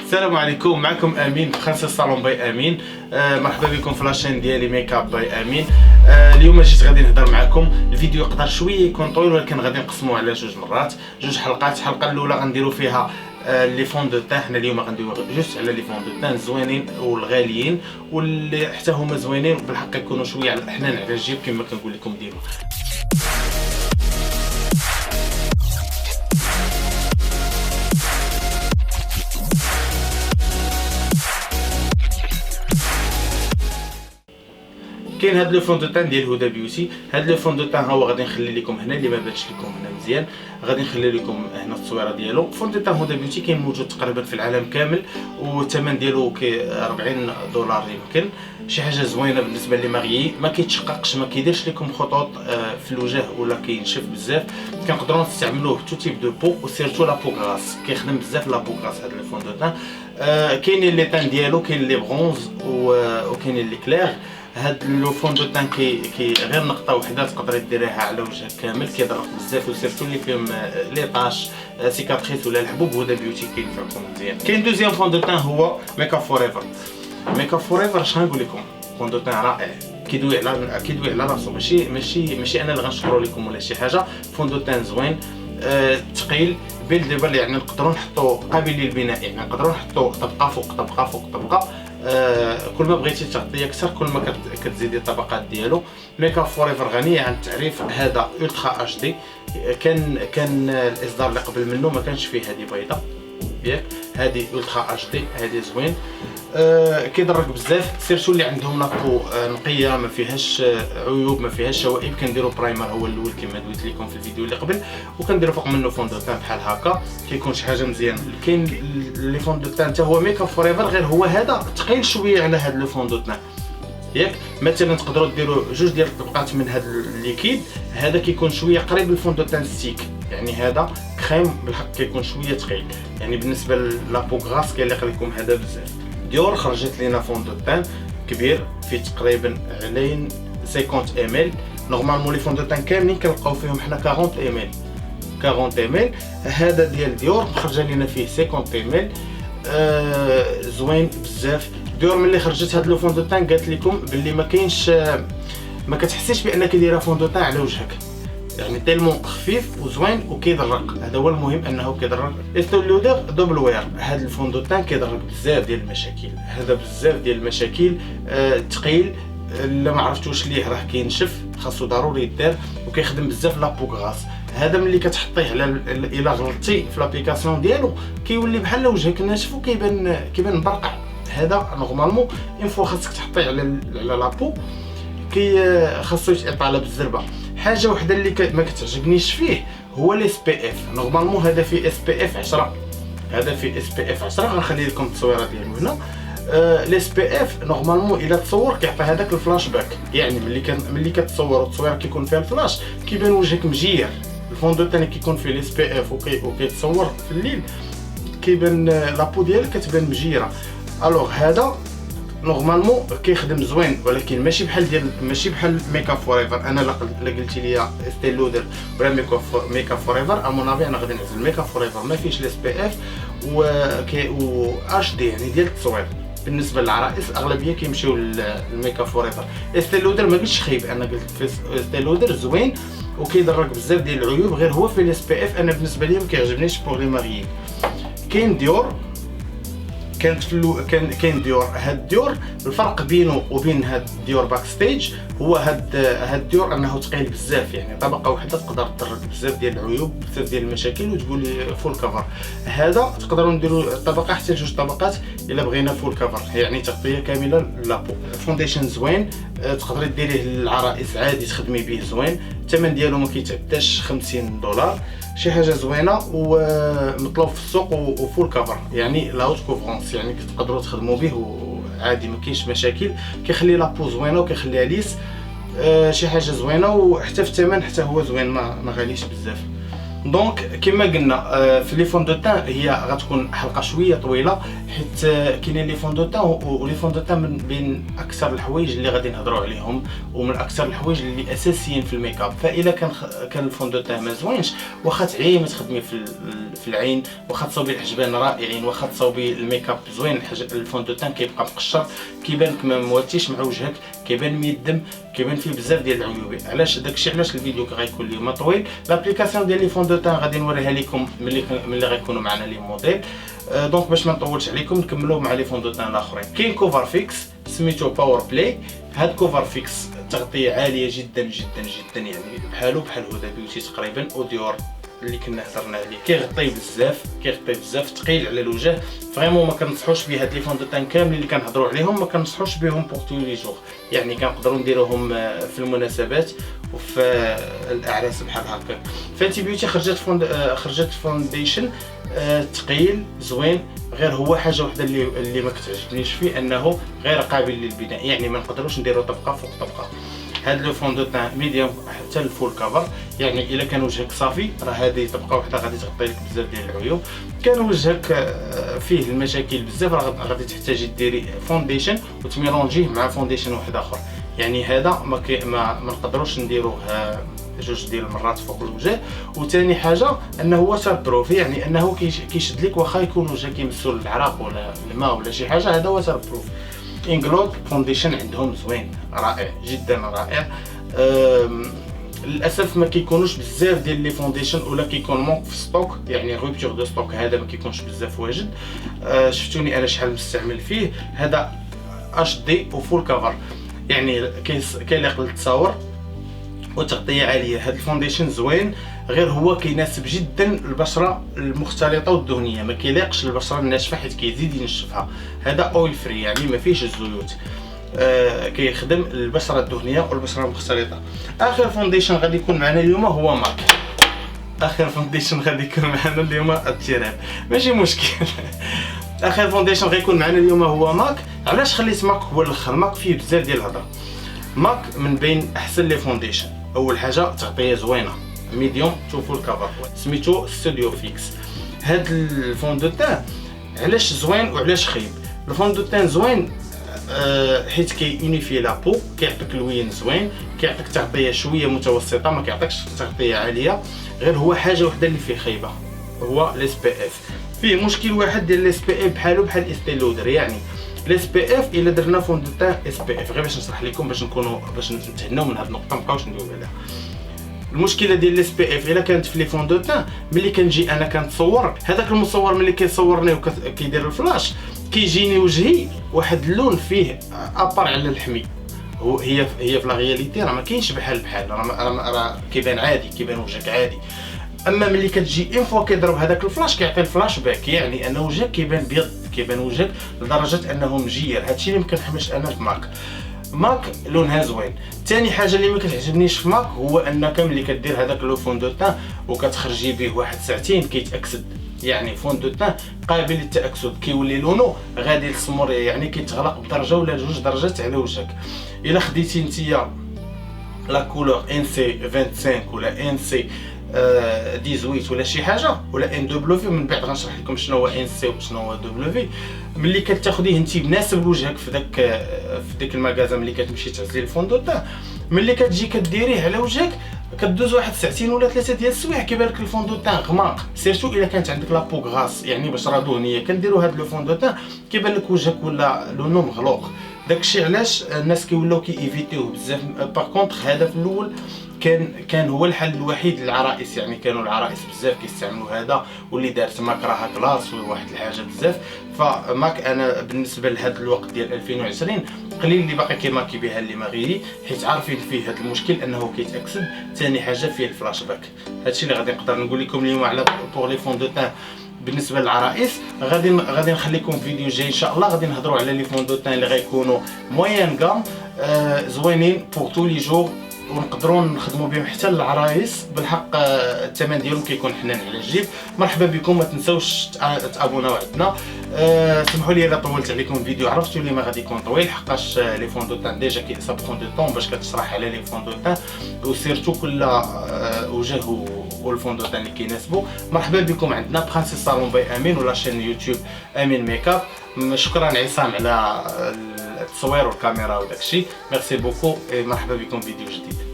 السلام عليكم، معكم امين خمسة صالون باي امين. مرحبا بكم في لاشين ديالي ميك اب باي امين. اليوم جيت غادي نهضر معكم. الفيديو يقدر شويه يكون طويل ولكن غادي نقسموه على جوج مرات، جوج حلقات. الحلقه الاولى غنديروا فيها لي فون دو تان. حنا اليوم غنديروا جوست على لي فون دو تان الزوينين والغاليين واللي حتى هما زوينين بالحق يكونوا شويه على الحنان على الجيب كما كنقول لكم ديما. كاين هاد لو فون دو تان ديال هدى بيوتي. هاد لو فون دو تان هو غادي نخلي لكم هنا اللي ما بانش لكم هنا مزيان، غادي نخلي لكم هنا التصويره ديالو. فون دو تان هدى بيوتي كاين موجود تقريبا في العالم كامل والثمن ديالو كي $40 يمكن. شي حاجه زوينه بالنسبه لي ماغيي، ما كيتشققش، ما كيديرش لكم خطوط في الوجه ولا كينشف بزاف. كنقدروا نستعملوه تو تيب دو بو وسيرتو لا بو غراس، كيخدم بزاف لا بو غراس هاد لو فون دو تان. كاينين لي تان ديالو، كاين لي برونز وكاينين لي كلير. هاد لو فون دو تان كي غير نقطه وحده تقدري ديريها على وجهك كامل، كيضرب بزاف وسيرتو اللي فيهم لي طاش سيكاتريس ولا الحبوب. هدى بيوتي كينفعكم مزيان. كاين دوزيام فون دو تان هو ميك اب فور ايفر. ميك اب فور ايفر اش غنقول لكم، فون دو تان رائع، كيدوي على راسو. ماشي انا اللي غنشكرو لكم ولا شي حاجه. فون دو تان زوين ثقيل بيلديبل، يعني نقدروا نحطوا قابل للبناء، يعني نقدروا نحطوا طبقه فوق طبقه فوق طبقه. كل ما بغيتي تعطي اكثر كل ما كتزيدي الطبقات ديالو. ميك اب فور ايفر غني عن التعريف. هذا الترا اتش دي، كان الاصدار اللي قبل منه ما كانش فيه هذه بيضه ياك، هذه الترا اتش دي، هذه زوين. كيضرك بزاف، سيرتو اللي عندهم لابو نقيه ما فيهاش عيوب ما فيهاش شوائب. كنديروا برايمر هو الاول كما دويت لكم في الفيديو اللي قبل، وكنديروا فوق منه فون دو تان بحال هكا، كيكون شي حاجه مزيان. كاين لي فون دو تان حتى هو ميك اب فور ايفر، غير هو هذا ثقيل شويه على هذا لو فون دو تان ياك. مثلا تقدروا ديروا جوج ديال الطبقات من هذا الليكيد، هذا كيكون شويه قريب للفون دو تان ستيك، يعني هذا كريم بالحق كيكون شويه ثقيل، يعني بالنسبه لابو غراس كيليق لكم هذا بزاف. ديور خرجت لينا فون دو تان كبير فيه تقريبا علين 50 ام. نورمالمون لي فون دو تان كاملين كنلقاو فيهم حنا 40 ام. هذا ديال ديور خرج لينا فيه 50 ام. زوين بزاف. ديور ملي خرجت هاد لو فون دو تان قالت لكم باللي ما كاينش، ما كتحسيش بانك دايره فون دو تان على وجهك، يعني تيلمون خفيف وزوين وكيضرق. هذا هو المهم انه كيضرق. استو لودر دوبل وير. هذا الفون دو تان كيضرق بزاف ديال المشاكل، هذا بزاف ديال المشاكل. ثقيل، الا ما عرفتوش ليه راه كينشف، خاصو ضروري يدار، وكيخدم بزاف لابو غراس. هذا ملي كتحطيه على الا غلطتي في لابليكاسيون ديالو كيولي بحال وجهك ناشف وكيبان مبرقع. هذا نورمالمون اون فوا خاصك تحطيه على لابو، خاصو يتعطى بالزربه. حاجه وحده اللي ما كتعجبنيش فيه هو الاس بي اف. نورمالمون هذا فيه اس بي اف 10، هذا فيه اس بي اف 10. غنخلي لكم التصويره ديالو هنا. الاس بي اف نورمالمون الا تصور كيعطي هذاك الفلاش باك، يعني ملي كتصور والتصويره كيكون فيها الفلاش كيبان وجهك مجير. الفون دو تاني كيكون فيه الاس بي اف وكيتصور في الليل كيبان لابو ديالك كتبان مجيره. الوغ هذا نورمالمون كيخدم زوين، ولكن ماشي بحال ميك اب فور ايفر. انا لا قلتي لي استي لودر ولا ميك اب فور ايفر، امون افي انا غادي نعزل ميك اب فور ايفر. ما فيهش الاس بي اف و اتش دي، يعني ديال التصوير. بالنسبه للعرائس اغلبيه كيمشيو للميك اب فور ايفر. استي لودر ما قلتش خايب، انا قلت في استي لودر زوين وكيضرك بزاف ديال العيوب، غير هو في الاس بي اف انا بالنسبه لي ما كيعجبنيش بوغ لي ماريي. كاين ديور، كاين ديور. هاد ديور الفرق بينه وبين هاد ديور باك ستيج هو هاد ديور انه ثقيل بزاف، يعني طبقه واحده تقدر تضرك بزاف ديال العيوب بزاف ديال المشاكل وتقول لي فول كفر. هذا تقدروا نديروا طبقه حتى جوج طبقات الا بغينا فول كفر، يعني تغطيه كامله لابو. فونديشن زوين، تقدري ديريه للعرائس عادي تخدمي به زوين. الثمن ديالو ما كيتعداش $50، شي حاجه زوينه ومطلوب في السوق وفول كفر، يعني لاوت كوفرونس، يعني تقدروا تخدموا به وعادي ما كاينش مشاكل. كيخلي لابو زوينه وكيخليها ليس، شي حاجه زوينه. وحتى في الثمن حتى هو زوين، ما غاليش بزاف. دونك كما قلنا في لي فون دو تان هي غتكون حلقه شويه طويله، حيت كاينين لي فون دو تان، ولي فون دو تان من بين اكثر الحوايج اللي غادي نهضروا عليهم ومن اكثر الحوايج اللي اساسيين في الميك اب. فاذا كان الفون دو تان ما زوينش، واخا تعيي ما تخدمي في العين، واخا تصاوبي الحجبان رائعين، واخا تصاوبي الميك اب زوين، الفون دو تان كيبقى مقشر، كيبان لك ما مواتيش مع وجهك، كيبان ميدم، كيبان فيه بزاف ديال العيوب. علاش داكشي علاش الفيديو غيكون اليوم طويل. لابليكاسيون ديال لي فون دو تان غادي نوريها لكم ملي غيكونوا معنا لي موديل. دونك باش ما نطولش عليكم نكملوا مع لي فون دو تان الاخرين. كاين كوفر فيكس سميتو باور بلاي. هاد كوفر فيكس تغطيه عاليه جدا جدا جدا، يعني بحال هدى بيوتي تقريبا اوديور اللي كنا هضرنا عليه. كيغطي بزاف ثقيل على الوجه. فريمون ما كنصحوش به هاد لي فون دو تان كاملين اللي كنهضروا عليهم، ما كنصحوش بهم بور تو لي جور، يعني كنقدروا نديروهم في المناسبات وفي الاعراس بحال هكا. فانتي بيوتي خرجت فونديشن ثقيل زوين، غير هو حاجه وحده اللي ما كتعجبنيش فيه، انه غير قابل للبناء، يعني ما نقدروش نديروا طبقه فوق طبقه. هاد لو فون دو تان ميديوم حتى الفول كفر، يعني الا كان وجهك صافي راه هذه طبقه وحده غادي تغطي لك بزاف ديال العيوب. كان وجهك فيه المشاكل بزاف راه غادي تحتاجي ديري فونديشن وتميلونجيه مع فونديشن واحد اخر. يعني هذا ما نقدروش نديروه جوج ديال المرات فوق الوجه. وثاني حاجه انه واتر بروف، يعني انه كيشد لك واخا يكون وجهك يمسو العراق ولا الماء ولا شي حاجه، هذا واتر بروف. انجلود فونديشن عندهم زوين رائع جدا رائع. للاسف ما كيكونوش بزاف ديال لي فونديشن، ولا كيكون مونك في ستوك، يعني روبتور دو ستوك، هذا ما كيكونش بزاف واجد. شفتوني انا شحال مستعمل فيه. هذا اش دي وفول كفر، يعني كيليق للتصاور وتغطيه عاليه. هذا الفونديشن زوين، غير هو كيناسب جدا البشره المختلطه والدهنيه، ما كيليقش للبشره الناشفه حيت كيزيد ينشفها. هذا اويل فري، يعني ما فيهش الزيوت، كيخدم البشره الدهنيه والبشره المختلطه. اخر فونديشن غادي يكون معنا اليوم هو ماك. التيران ماشي مشكل. اخر فونديشن غيكون معنا اليوم هو ماك. علاش خليت ماك هو الاخر؟ ماك فيه بزاف ديال الهضره. ماك من بين احسن لي فونديشن. اول حاجه تغطيه زوينه ميديوم تو فول كفر، سميتو ستوديو فيكس. هاد الفون دو تان علاش زوين وعلاش خايب؟ الفون دو تان زوين حيت كيونيفي لا بو، كيعطيك لوين زوين، كيعطيك تغطيه شويه متوسطه، ما كيعطيكش تغطيه عاليه. غير هو حاجه وحده اللي فيه خايبه، هو الاس بي اف. فيه مشكل واحد ديال الاس بي اف بحال استي لودر. يعني الاس بي اف الا درنا فون دو تان اس بي اف، غير باش نشرح لكم باش نتهناو من هاد النقطه مابقاوش ندويو عليها. المشكله ديال الاس بي اف الا كانت في لي فون دو تان، ملي كنجي انا كنتصور، هذاك المصور ملي كيصورني وكيدير الفلاش كيجيني وجهي واحد اللون فيه ابار على الحمي. هي في لا رياليتي راه ما كاينش بحال راه كيبان عادي، كيبان وجهك عادي. اما ملي كتجي اون فوا كيضرب هذاك الفلاش كيعطي الفلاش باك، يعني ان وجهك كيبان بيض، كيبان وجهك لدرجه انه مجير. هادشي اللي ما كنحملش انا في ماك لونها زوين. ثاني حاجه اللي ما كتعجبنيش في ماك هو انك ملي كدير هذاك لو فون دو تان وكتخرجي به واحد ساعتين كيتاكسد، يعني فون دو تان قابل للتاكسد، كيولي لونو غادي للسمر، يعني كيتغلق بدرجه ولا جوج درجات على وجهك. الا خديتي نتيا لا كولور ان سي 25 ولا ان سي 18 ولا شي حاجه ولا ان دبليو، من بعد غنشرح لكم شنو هو ان سي وشنو هو دبليو. ملي كتاخديه انت بناسب لوجهك في داك المغازه، ملي كتمشي تعزلي الفون دو تان، ملي كتجي كديريه على وجهك كدوز واحد ساعتين ولا ثلاثه ديال السوايع كيبان لك الفون دو تان غماق. سيرتو الا كانت عندك لابو غاس، يعني بشره دهنيه، كنديروا هاد لو فون دو تان كيبان لك وجهك ولا لونو مغلوق. داكشي علاش الناس كيولاو كييفيتيوه بزاف. باغ كونطخ هذا في الاول كان هو الحل الوحيد للعرائس، يعني كانوا العرائس بزاف كيستعملوا هذا، واللي دارت ماك راها كلاس وواحد الحاجه بزاف. فماك انا بالنسبه لهذا الوقت ديال 2020 قليل اللي باقي كيماكي بها اللي ما غيري، حيت عارفين فيه هذا المشكل انه كيتاكسد. ثاني حاجه فيه الفلاش باك. هادشي اللي غادي نقدر نقول لكم اليوم على بور لي فون دو تان بالنسبه للعرائس. غادي نخليكم فيديو جاي ان شاء الله، غادي نهضروا على لي فون دو تان اللي غيكونوا موين كام زوينين بور تو لي جور، ونقدروا نخدموا بهم حتى للعرايس بالحق. الثمن ديالهم كيكون حنان على الجيب. مرحبا بكم، ما تنساوش تابوناو عندنا. سمحوا لي اذا طولت عليكم الفيديو، عرفتوا لي ما غادي يكون طويل حقاش لي فون دو تان ديجا كيصاب برون دو طون باش كتشرح على لي فون دو تان، وسيرتو كل وجه والفون دو تان اللي كيناسبو. مرحبا بكم عندنا برانسيس صالون باي امين ولا شين يوتيوب امين ميك اب. شكرا عصام على التصوير والكاميرا وداكشي، ميرسي بوكو، مرحبا بكم فيديو جديد.